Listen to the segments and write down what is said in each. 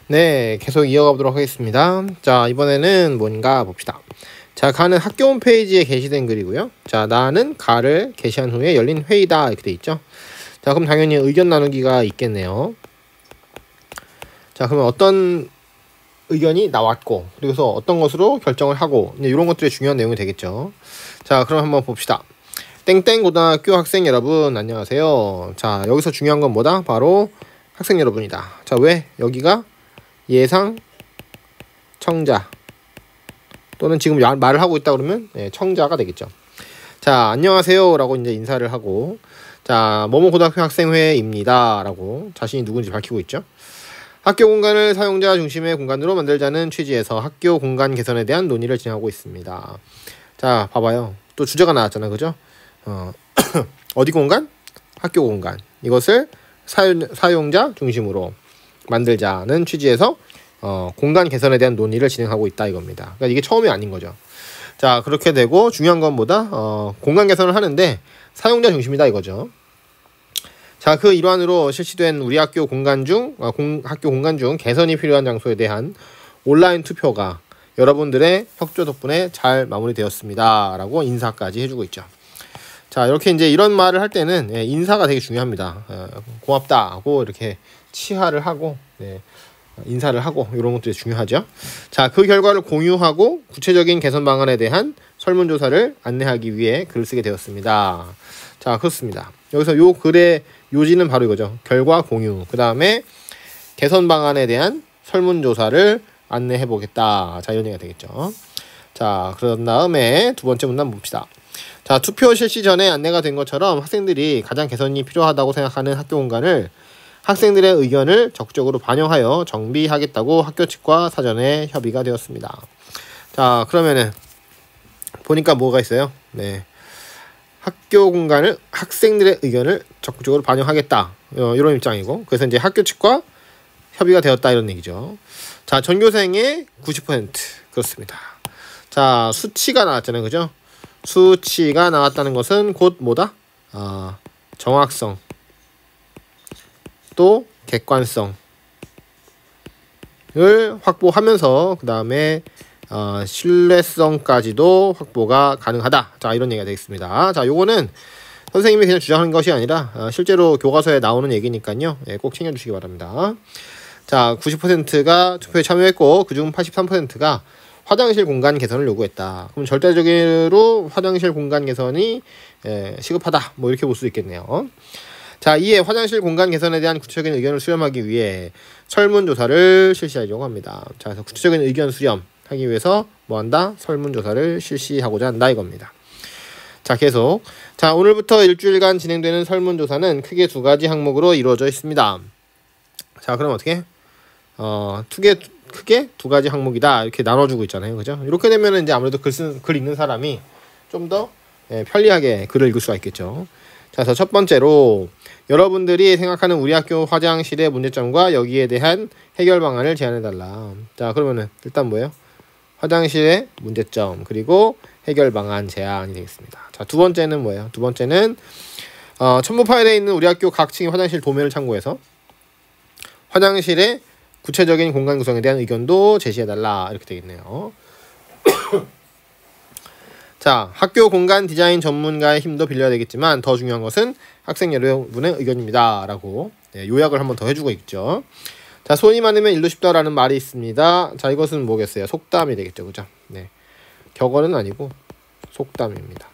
네, 계속 이어가 보도록 하겠습니다. 자, 이번에는 뭔가 봅시다. 자, 가는 학교 홈페이지에 게시된 글이고요. 자, 나는 가를 게시한 후에 열린 회의다 이렇게 돼 있죠. 자, 그럼 당연히 의견 나누기가 있겠네요. 자, 그러면 어떤 의견이 나왔고, 그래서 어떤 것으로 결정을 하고, 이런 것들이 중요한 내용이 되겠죠. 자, 그럼 한번 봅시다. 땡땡 고등학교 학생 여러분 안녕하세요. 자, 여기서 중요한 건 뭐다? 바로 학생 여러분이다. 자, 왜? 여기가 예상 청자 또는 지금 말을 하고 있다 그러면 청자가 되겠죠. 자, 안녕하세요 라고 이제 인사를 하고, 자, 뭐뭐 고등학교 학생회입니다 라고 자신이 누군지 밝히고 있죠. 학교 공간을 사용자 중심의 공간으로 만들자는 취지에서 학교 공간 개선에 대한 논의를 진행하고 있습니다. 자, 봐봐요. 또 주제가 나왔잖아, 그죠? 어디 공간? 학교 공간. 이것을 사용자 중심으로 만들자는 취지에서 공간 개선에 대한 논의를 진행하고 있다 이겁니다. 그러니까 이게 처음이 아닌 거죠. 자, 그렇게 되고 중요한 건 뭐다? 공간 개선을 하는데 사용자 중심이다 이거죠. 자, 그 일환으로 실시된 우리 학교 공간 중 개선이 필요한 장소에 대한 온라인 투표가 여러분들의 협조 덕분에 잘 마무리되었습니다 라고 인사까지 해주고 있죠. 자, 이렇게 이제 이런 말을 할 때는 인사가 되게 중요합니다. 고맙다 하고 이렇게 치하를 하고 인사를 하고 이런 것들이 중요하죠. 자, 그 결과를 공유하고 구체적인 개선 방안에 대한 설문조사를 안내하기 위해 글을 쓰게 되었습니다. 자, 그렇습니다. 여기서 요 글의 요지는 바로 이거죠. 결과 공유, 그 다음에 개선 방안에 대한 설문조사를 안내해 보겠다. 자, 이런 얘기가 되겠죠. 자, 그런 다음에 두 번째 문단 봅시다. 자, 투표 실시 전에 안내가 된 것처럼 학생들이 가장 개선이 필요하다고 생각하는 학교 공간을 학생들의 의견을 적극적으로 반영하여 정비하겠다고 학교 측과 사전에 협의가 되었습니다. 자, 그러면은 보니까 뭐가 있어요? 네, 학교 공간을 학생들의 의견을 적극적으로 반영하겠다 이런 입장이고, 그래서 이제 학교 측과 협의가 되었다 이런 얘기죠. 자, 전교생의 90% 그렇습니다. 자, 수치가 나왔잖아요, 그죠? 수치가 나왔다는 것은 곧 뭐다? 정확성 또 객관성을 확보하면서 그 다음에 신뢰성까지도 확보가 가능하다. 자, 이런 얘기가 되겠습니다. 자, 요거는 선생님이 그냥 주장하는 것이 아니라 실제로 교과서에 나오는 얘기니까요. 꼭 챙겨주시기 바랍니다. 자, 90%가 투표에 참여했고 그중 83%가 화장실 공간 개선을 요구했다. 그럼 절대적으로 화장실 공간 개선이 시급하다. 뭐 이렇게 볼 수 있겠네요. 자, 이에 화장실 공간 개선에 대한 구체적인 의견을 수렴하기 위해 설문조사를 실시하려고 합니다. 자, 그래서 구체적인 의견 수렴하기 위해서 뭐 한다? 설문조사를 실시하고자 한다 이겁니다. 자, 계속. 자, 오늘부터 일주일간 진행되는 설문조사는 크게 두 가지 항목으로 이루어져 있습니다. 자, 그럼 어떻게? 크게 두 가지 항목이다 이렇게 나눠주고 있잖아요, 그죠? 이렇게 되면은 이제 아무래도 글 읽는 사람이 좀 더 편리하게 글을 읽을 수가 있겠죠. 자, 그래서 첫 번째로 여러분들이 생각하는 우리 학교 화장실의 문제점과 여기에 대한 해결 방안을 제안해달라. 자, 그러면은 일단 뭐예요? 화장실의 문제점 그리고 해결 방안 제안이 되겠습니다. 자, 두 번째는 뭐예요? 두 번째는 첨부 파일에 있는 우리 학교 각 층의 화장실 도면을 참고해서 화장실의 구체적인 공간 구성에 대한 의견도 제시해달라 이렇게 되겠네요. 자, 학교 공간 디자인 전문가의 힘도 빌려야 되겠지만 더 중요한 것은 학생 여러분의 의견입니다 라고 요약을 한번 더 해주고 있죠. 자, 손이 많으면 일도 쉽다라는 말이 있습니다. 자, 이것은 뭐겠어요? 속담이 되겠죠, 그죠? 네, 격언은 아니고 속담입니다.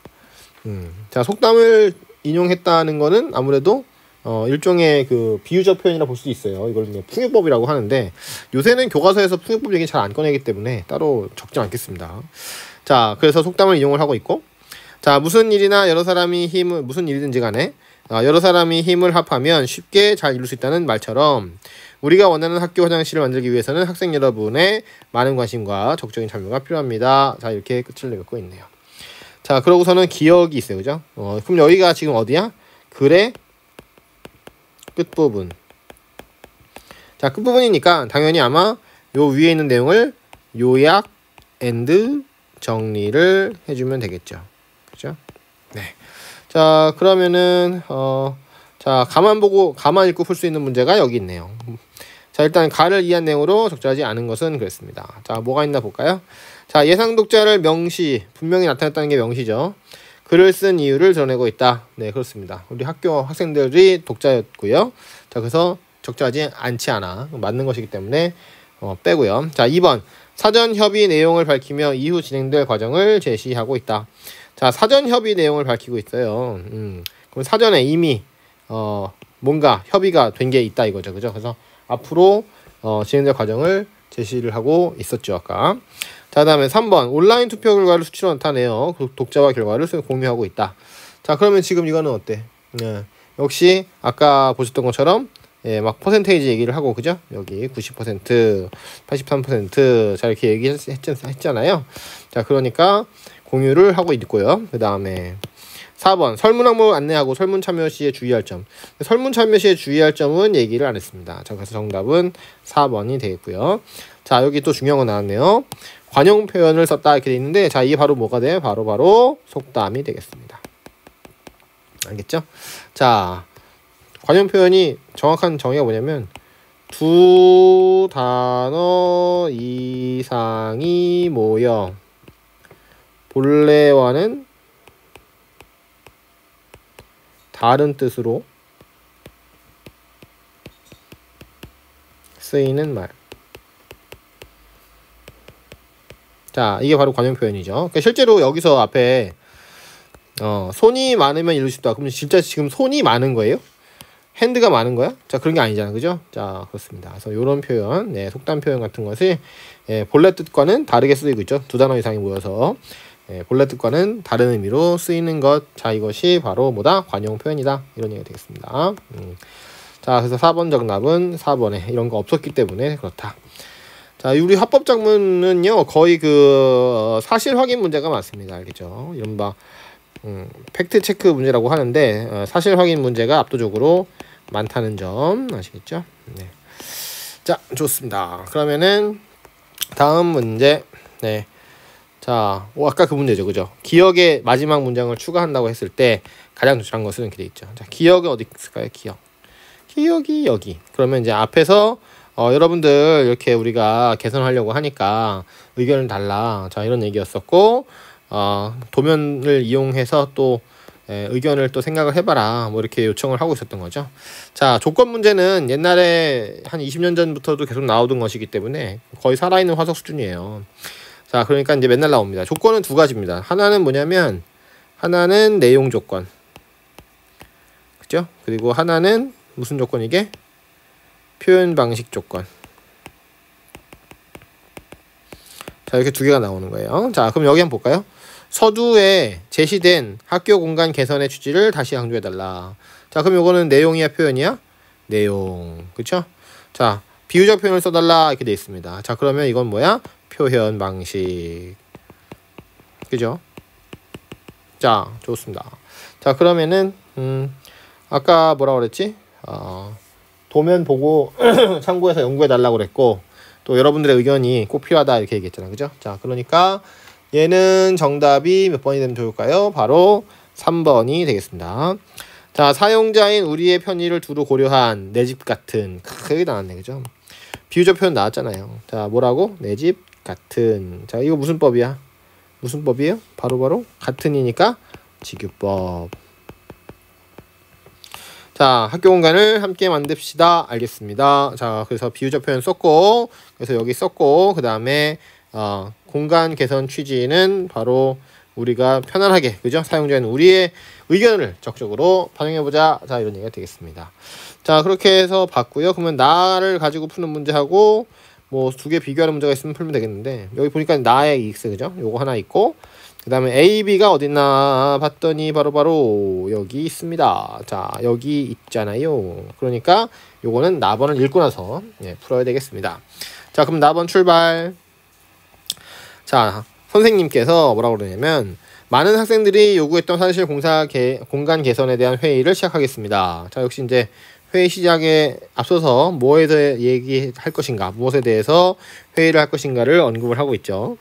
자, 속담을 인용했다는 거는 아무래도 일종의 그 비유적 표현이라 볼 수 있어요. 이걸 풍요법이라고 하는데 요새는 교과서에서 풍요법 얘기 잘 안 꺼내기 때문에 따로 적지 않겠습니다. 자, 그래서 속담을 이용을 하고 있고, 자, 무슨 일이든지 간에 여러 사람이 힘을 합하면 쉽게 잘 이룰 수 있다는 말처럼 우리가 원하는 학교 화장실을 만들기 위해서는 학생 여러분의 많은 관심과 적극적인 참여가 필요합니다. 자, 이렇게 끝을 내고 있네요. 자, 그러고서는 기억이 있어요, 그죠? 그럼 여기가 지금 어디야? 글의 끝부분. 자, 끝부분이니까 당연히 아마 요 위에 있는 내용을 요약 앤드 정리를 해주면 되겠죠. 그죠? 네. 자, 그러면은 자, 가만 읽고 풀 수 있는 문제가 여기 있네요. 자, 일단 가를 이해한 내용으로 적절하지 않은 것은 그랬습니다. 자, 뭐가 있나 볼까요? 자, 예상 독자를 명시, 분명히 나타났다는 게 명시죠. 글을 쓴 이유를 드러내고 있다. 네, 그렇습니다. 우리 학교 학생들이 독자였고요. 자, 그래서 적절하지 않지 않아. 맞는 것이기 때문에 빼고요. 자, 2번. 사전 협의 내용을 밝히며 이후 진행될 과정을 제시하고 있다. 자, 사전 협의 내용을 밝히고 있어요. 그럼 사전에 이미 뭔가 협의가 된 게 있다 이거죠. 그죠? 그래서 앞으로 진행될 과정을 제시를 하고 있었죠, 아까. 자, 다음에 3번. 온라인 투표 결과를 수치로 나타내어 독자와 결과를 공유하고 있다. 자, 그러면 지금 이거는 어때? 네. 역시 아까 보셨던 것처럼 막 퍼센테이지 얘기를 하고, 그죠? 여기 90%, 83%, 자, 이렇게 얘기했잖아요. 자, 그러니까 공유를 하고 있고요. 그 다음에 4번. 설문 항목을 안내하고 설문 참여 시에 주의할 점. 설문 참여 시에 주의할 점은 얘기를 안 했습니다. 자, 그래서 정답은 4번이 되겠고요. 자, 여기 또 중요한 거 나왔네요. 관용 표현을 썼다 이렇게 돼 있는데, 자, 이게 바로 뭐가 돼요? 바로 속담이 되겠습니다. 알겠죠? 자, 관용 표현이 정확한 정의가 뭐냐면 두 단어 이상이 모여 본래와는 다른 뜻으로 쓰이는 말. 자, 이게 바로 관용 표현이죠. 그러니까 실제로 여기서 앞에 손이 많으면 이룰 수 있다. 그럼 진짜 지금 손이 많은 거예요? 핸드가 많은 거야? 자, 그런 게 아니잖아. 그죠? 자, 그렇습니다. 그래서 요런 표현, 네, 속담 표현 같은 것이 본래 뜻과는 다르게 쓰이고 있죠. 두 단어 이상이 모여서 본래 뜻과는 다른 의미로 쓰이는 것. 자, 이것이 바로 뭐다? 관용 표현이다. 이런 얘기가 되겠습니다. 자, 그래서 4번 정답은 4번에 이런 거 없었기 때문에 그렇다. 자, 우리 합법작문은요, 거의 사실 확인 문제가 많습니다. 알겠죠? 이른바 팩트 체크 문제라고 하는데 사실 확인 문제가 압도적으로 많다는 점 아시겠죠? 네. 자, 좋습니다. 그러면은 다음 문제. 네. 자, 아까 그 문제죠, 그죠? 기억의 마지막 문장을 추가한다고 했을 때 가장 적절한 것은 이렇게 돼 있죠. 자, 기억은 어디 있을까요? 기억이 여기. 그러면 이제 앞에서 여러분들 이렇게 우리가 개선하려고 하니까 의견을 달라. 자, 이런 얘기였었고, 도면을 이용해서 또 의견을 또 생각을 해봐라. 뭐 이렇게 요청을 하고 있었던 거죠. 자, 조건 문제는 옛날에 한 20년 전부터도 계속 나오던 것이기 때문에 거의 살아있는 화석 수준이에요. 자, 그러니까 이제 맨날 나옵니다. 조건은 두 가지입니다. 하나는 뭐냐면, 하나는 내용 조건. 그죠? 그리고 하나는 무슨 조건 이게? 표현 방식 조건. 자, 이렇게 두 개가 나오는 거예요. 자, 그럼 여기 한번 볼까요? 서두에 제시된 학교 공간 개선의 취지를 다시 강조해달라. 자, 그럼 요거는 내용이야, 표현이야? 내용. 그쵸? 자, 비유적 표현을 써달라. 이렇게 돼 있습니다. 자, 그러면 이건 뭐야? 표현 방식. 그죠? 자, 좋습니다. 자, 그러면은, 아까 뭐라고 그랬지? 도면 보고 참고해서 연구해달라고 그랬고, 또 여러분들의 의견이 꼭 필요하다 이렇게 얘기했잖아. 그죠? 자, 그러니까 얘는 정답이 몇 번이 되면 좋을까요? 바로 3번이 되겠습니다. 자, 사용자인 우리의 편의를 두루 고려한 내 집 같은. 여기 나왔네. 그죠? 비유적 표현 나왔잖아요. 자, 뭐라고? 내 집 같은. 자, 이거 무슨 법이야? 무슨 법이에요? 바로 같은이니까 직유법. 자, 학교 공간을 함께 만듭시다. 알겠습니다. 자, 그래서 비유적 표현 썼고, 그래서 여기 썼고, 그 다음에 공간 개선 취지는 바로 우리가 편안하게, 그죠? 사용자는 우리의 의견을 적극적으로 반영해보자. 자, 이런 얘기가 되겠습니다. 자, 그렇게 해서 봤고요. 그러면 나를 가지고 푸는 문제하고 뭐 두 개 비교하는 문제가 있으면 풀면 되겠는데, 여기 보니까 나의 x, 그죠? 요거 하나 있고, 그 다음에 A, B가 어딨나 봤더니 바로 여기 있습니다. 자, 여기 있잖아요. 그러니까 요거는 나번을 읽고 나서 풀어야 되겠습니다. 자, 그럼 나번 출발. 자, 선생님께서 뭐라고 그러냐면, 많은 학생들이 요구했던 사실 공간 개선에 대한 회의를 시작하겠습니다. 자, 역시 이제 회의 시작에 앞서서 뭐에 대해 얘기할 것인가, 무엇에 대해서 회의를 할 것인가를 언급을 하고 있죠.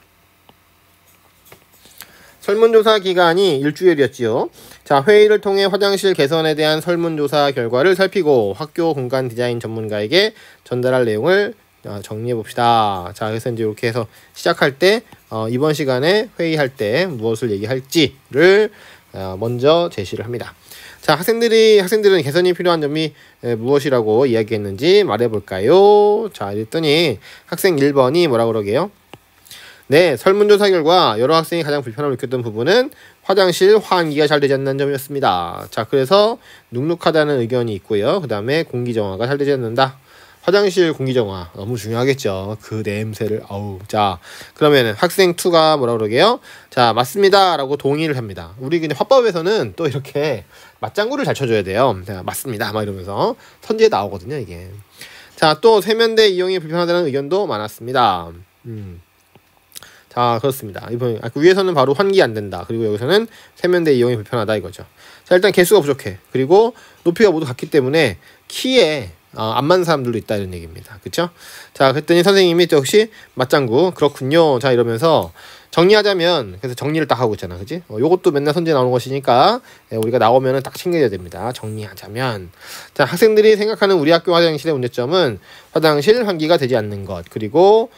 설문조사 기간이 일주일이었지요. 자, 회의를 통해 화장실 개선에 대한 설문조사 결과를 살피고 학교 공간 디자인 전문가에게 전달할 내용을 정리해 봅시다. 자, 그래서 이제 이렇게 해서 시작할 때 이번 시간에 회의할 때 무엇을 얘기할지를 먼저 제시를 합니다. 자, 학생들은 개선이 필요한 점이 무엇이라고 이야기했는지 말해볼까요? 자, 이랬더니 학생 1번이 뭐라 그러게요? 네, 설문조사 결과 여러 학생이 가장 불편함을 느꼈던 부분은 화장실 환기가 잘 되지 않는 점이었습니다. 자, 그래서 눅눅하다는 의견이 있고요. 그 다음에 공기정화가 잘 되지 않는다. 화장실 공기정화 너무 중요하겠죠. 그 냄새를 자, 그러면 학생 2가 뭐라 그러게요? 자, 맞습니다 라고 동의를 합니다. 우리 근데 화법에서는 또 이렇게 맞장구를 잘 쳐줘야 돼요. 자, 맞습니다 막 이러면서 선지에 나오거든요 이게. 자, 또 세면대 이용이 불편하다는 의견도 많았습니다. 자, 그렇습니다. 이번 위에서는 바로 환기 안 된다. 그리고 여기서는 세면대 이용이 불편하다 이거죠. 자, 일단 개수가 부족해. 그리고 높이가 모두 같기 때문에 키에 안 맞는 사람들도 있다 이런 얘기입니다. 그쵸? 자, 그랬더니 선생님이 또 역시 맞장구 그렇군요. 자, 이러면서 정리하자면, 그래서 정리를 딱 하고 있잖아. 그치? 요것도 맨날 선지에 나오는 것이니까 우리가 나오면은 딱 챙겨야 됩니다. 정리하자면, 자, 학생들이 생각하는 우리 학교 화장실의 문제점은 화장실 환기가 되지 않는 것, 그리고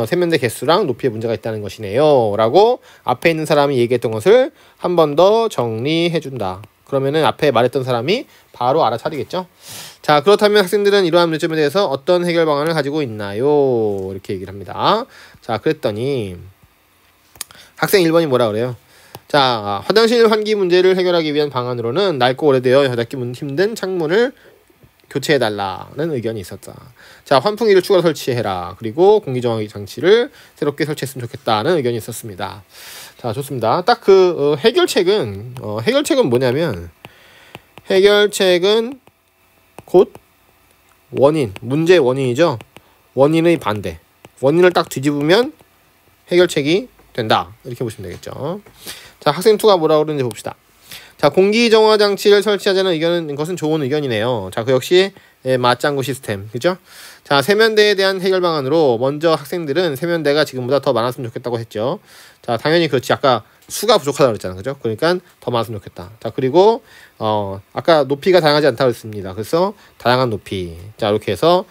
세면대 개수랑 높이에 문제가 있다는 것이네요 라고 앞에 있는 사람이 얘기했던 것을 한 번 더 정리해준다. 그러면은 앞에 말했던 사람이 바로 알아차리겠죠. 자, 그렇다면 학생들은 이러한 문제점에 대해서 어떤 해결 방안을 가지고 있나요? 이렇게 얘기를 합니다. 자, 그랬더니 학생 1번이 뭐라 그래요? 자, 화장실 환기 문제를 해결하기 위한 방안으로는 낡고 오래되어 닫기 힘든 창문을 교체해달라는 의견이 있었다. 자, 환풍기를 추가로 설치해라. 그리고 공기정화기 장치를 새롭게 설치했으면 좋겠다는 의견이 있었습니다. 자, 좋습니다. 딱 그 해결책은 뭐냐면, 해결책은 곧 문제의 원인이죠. 원인의 반대. 원인을 딱 뒤집으면 해결책이 된다. 이렇게 보시면 되겠죠. 자, 학생 2가 뭐라고 그러는지 봅시다. 자, 공기정화 장치를 설치하자는 의견은 것은 좋은 의견이네요. 자, 그 역시 맞장구 시스템, 그죠? 자, 세면대에 대한 해결 방안으로 먼저 학생들은 세면대가 지금보다 더 많았으면 좋겠다고 했죠. 자, 당연히 그렇지. 아까 수가 부족하다고 그랬잖아, 그죠? 그러니까 더 많았으면 좋겠다. 자, 그리고 아까 높이가 다양하지 않다고 했습니다. 그래서 다양한 높이. 자, 이렇게 해서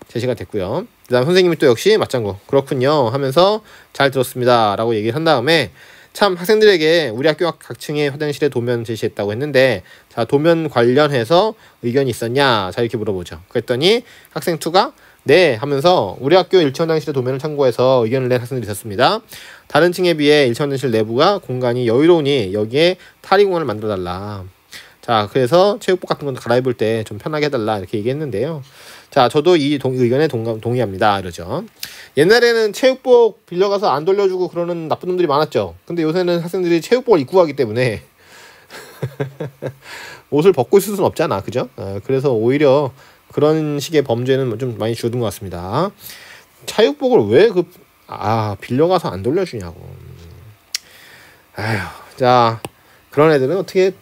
제시가 됐고요. 그다음 선생님이 또 역시 맞장구 그렇군요 하면서 잘 들었습니다 라고 얘기를 한 다음에, 참 학생들에게 우리 학교 각 층의 화장실에 도면 제시했다고 했는데, 자, 도면 관련해서 의견이 있었냐? 자, 이렇게 물어보죠. 그랬더니 학생 2가 네 하면서 우리 학교 1층 화장실의 도면을 참고해서 의견을 낸 학생들이 있었습니다. 다른 층에 비해 1층 화장실 내부가 공간이 여유로우니 여기에 탈의 공간을 만들어 달라. 자, 그래서 체육복 같은 건 갈아입을 때 좀 편하게 해달라 이렇게 얘기했는데요. 자, 저도 이 의견에 동의합니다 이러죠. 옛날에는 체육복 빌려가서 안 돌려주고 그러는 나쁜 놈들이 많았죠. 근데 요새는 학생들이 체육복을 입고 가기 때문에 옷을 벗고 있을 수는 없잖아, 그죠? 그래서 오히려 그런 식의 범죄는 좀 많이 줄어든 것 같습니다. 체육복을 왜 빌려가서 안 돌려주냐고. 아휴, 자, 그런 애들은 어떻게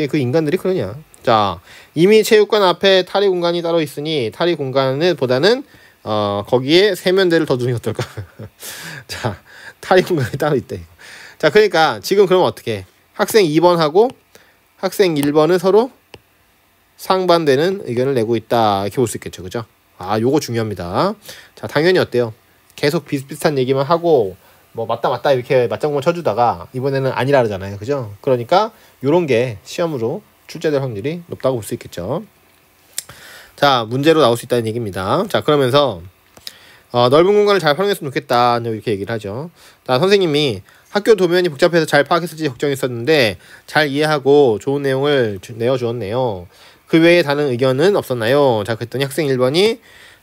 그 인간들이 그러냐. 자, 이미 체육관 앞에 탈의 공간이 따로 있으니 탈의 공간보다는 거기에 세면대를 더 두는 게 어떨까. 자, 탈의 공간이 따로 있대. 자, 그러니까 지금 그러면 어떻게 학생 2번하고 학생 1번은 서로 상반되는 의견을 내고 있다 이렇게 볼 수 있겠죠, 그죠? 요거 중요합니다. 자, 당연히 어때요? 계속 비슷비슷한 얘기만 하고 뭐 맞다 이렇게 맞장구만 쳐주다가 이번에는 아니라 그러잖아요, 그죠? 그러니까 요런 게 시험으로 출제될 확률이 높다고 볼 수 있겠죠. 자, 문제로 나올 수 있다는 얘기입니다. 자, 그러면서 넓은 공간을 잘 활용했으면 좋겠다 이렇게 얘기를 하죠. 자, 선생님이 학교 도면이 복잡해서 잘 파악했을지 걱정했었는데 잘 이해하고 좋은 내용을 내어주었네요. 그 외에 다른 의견은 없었나요? 자, 그랬더니 학생 1번이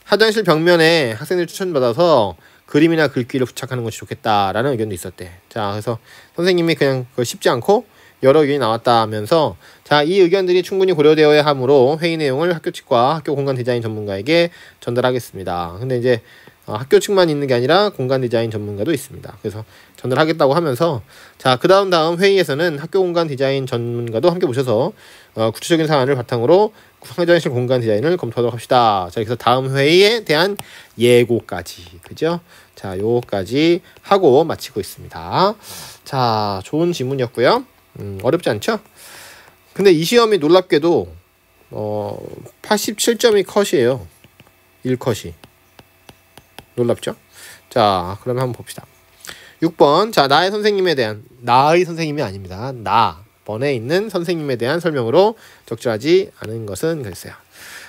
화장실 벽면에 학생들 추천받아서 그림이나 글귀를 부착하는 것이 좋겠다라는 의견도 있었대. 자, 그래서 선생님이 그냥 그걸 쉽지 않고 여러 의견이 나왔다 하면서, 자, 이 의견들이 충분히 고려되어야 하므로 회의 내용을 학교 측과 학교 공간 디자인 전문가에게 전달하겠습니다. 근데 이제 학교 측만 있는 게 아니라 공간 디자인 전문가도 있습니다. 그래서 전달하겠다고 하면서, 자, 그 다음 회의에서는 학교 공간 디자인 전문가도 함께 모셔서 구체적인 사안을 바탕으로 화장실 공간 디자인을 검토하도록 합시다. 자, 그래서 다음 회의에 대한 예고까지, 그죠? 자, 요거까지 하고 마치고 있습니다. 자, 좋은 지문이었고요. 어렵지 않죠? 근데 이 시험이 놀랍게도 87점이 컷이에요. 1컷이. 놀랍죠? 자, 그러면 한번 봅시다. 6번. 자, 나의 선생님이 아닙니다. 번에 있는 선생님에 대한 설명으로 적절하지 않은 것은 그랬어요.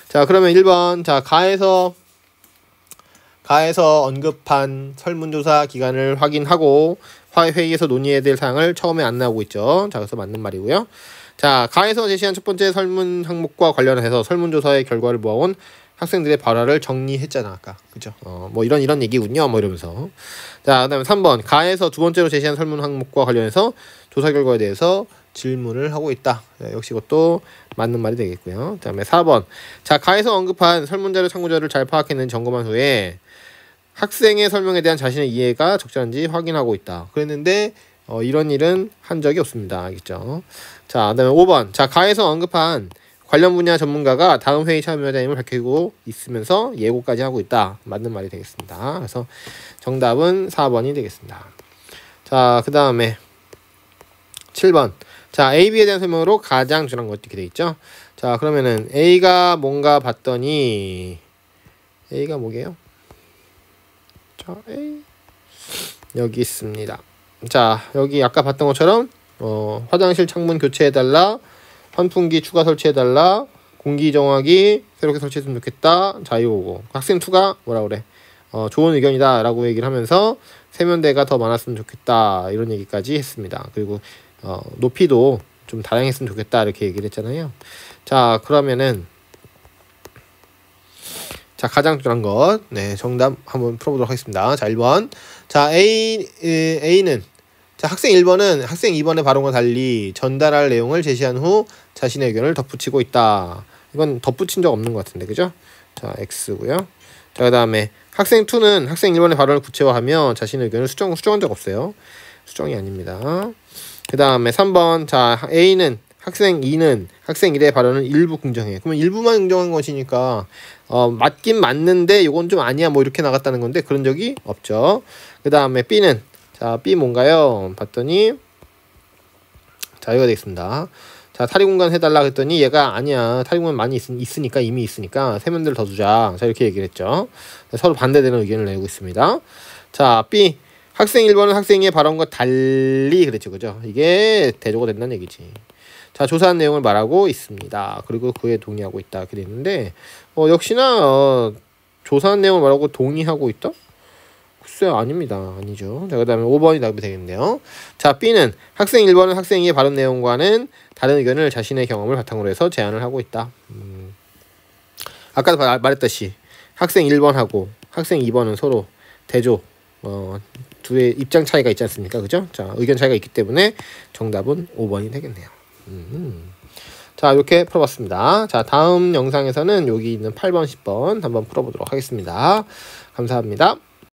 자, 그러면 1번. 자, 가에서 언급한 설문조사 기간을 확인하고 회의에서 논의해야 될 사항을 처음에 안내하고 있죠. 자, 그래서 맞는 말이고요. 자, 가에서 제시한 첫 번째 설문 항목과 관련해서 설문조사의 결과를 모아온 학생들의 발화를 정리했잖아, 아까. 그죠? 뭐 이런 얘기군요. 뭐 이러면서. 자, 그 다음에 3번. 가에서 두 번째로 제시한 설문 항목과 관련해서 조사 결과에 대해서 질문을 하고 있다. 네, 역시 이것도 맞는 말이 되겠고요. 그 다음에 4번. 자, 가에서 언급한 설문자료 참고자료를 잘 파악했는지 점검한 후에 학생의 설명에 대한 자신의 이해가 적절한지 확인하고 있다. 그랬는데 이런 일은 한 적이 없습니다. 알겠죠? 자, 그 다음에 5번. 자, 가에서 언급한 관련 분야 전문가가 다음 회의 참여자임을 밝히고 있으면서 예고까지 하고 있다. 맞는 말이 되겠습니다. 그래서 정답은 4번이 되겠습니다. 자, 그 다음에 7번. 자, A, B에 대한 설명으로 가장 중요한 것 이렇게 돼 있죠. 자, 그러면은 A가 뭔가 봤더니 A가 뭐게요? 자, A 여기 있습니다. 자, 여기 아까 봤던 것처럼 화장실 창문 교체해달라, 환풍기 추가 설치해달라, 공기 정화기 새롭게 설치했으면 좋겠다. 자, 이거고 학생 2가 뭐라 그래? 좋은 의견이다 라고 얘기를 하면서 세면대가 더 많았으면 좋겠다 이런 얘기까지 했습니다. 그리고 높이도 좀 다양했으면 좋겠다 이렇게 얘기를 했잖아요. 자, 그러면은 자, 가장 중요한 것. 네, 정답 한번 풀어보도록 하겠습니다. 자, 1번. 자, A는 자, 학생 1번은 학생 2번의 발언과 달리 전달할 내용을 제시한 후 자신의 의견을 덧붙이고 있다. 이건 덧붙인 적 없는 것 같은데, 그죠? 자, X고요. 자, 그 다음에 학생 2는 학생 1번의 발언을 구체화하며 자신의 의견을 수정한 적 없어요. 수정이 아닙니다. 그 다음에 3번. 자, 학생 2는 학생 1의 발언을 일부 긍정해. 그러면 일부만 긍정한 것이니까 맞긴 맞는데 이건 좀 아니야 뭐 이렇게 나갔다는 건데 그런 적이 없죠. 그 다음에 B는 자, B 뭔가요? 봤더니 자, 이거 되겠습니다. 자, 탈의공간 해달라 했더니 얘가 아니야. 탈의공간 많이 있으니까 이미 있으니까 세면대를 더 두자. 자, 이렇게 얘기를 했죠. 서로 반대되는 의견을 내고 있습니다. 자, B 학생 1번은 학생의 발언과 달리 그랬죠. 그죠? 이게 대조가 된다는 얘기지. 자, 조사한 내용을 말하고 있습니다. 그리고 그에 동의하고 있다. 이렇게 되는데 역시나 조사한 내용을 말하고 동의하고 있다? 글쎄 아닙니다. 아니죠. 자, 그 다음에 5번이 답이 되겠네요. 자, B는 학생 1번은 학생의 발언 내용과는 다른 의견을 자신의 경험을 바탕으로 해서 제안을 하고 있다. 아까도 말했듯이 학생 1번하고 학생 2번은 서로 대조 둘의 입장 차이가 있지 않습니까? 그죠? 자, 의견 차이가 있기 때문에 정답은 5번이 되겠네요. 자, 이렇게 풀어봤습니다. 자, 다음 영상에서는 여기 있는 8번, 10번 한번 풀어보도록 하겠습니다. 감사합니다.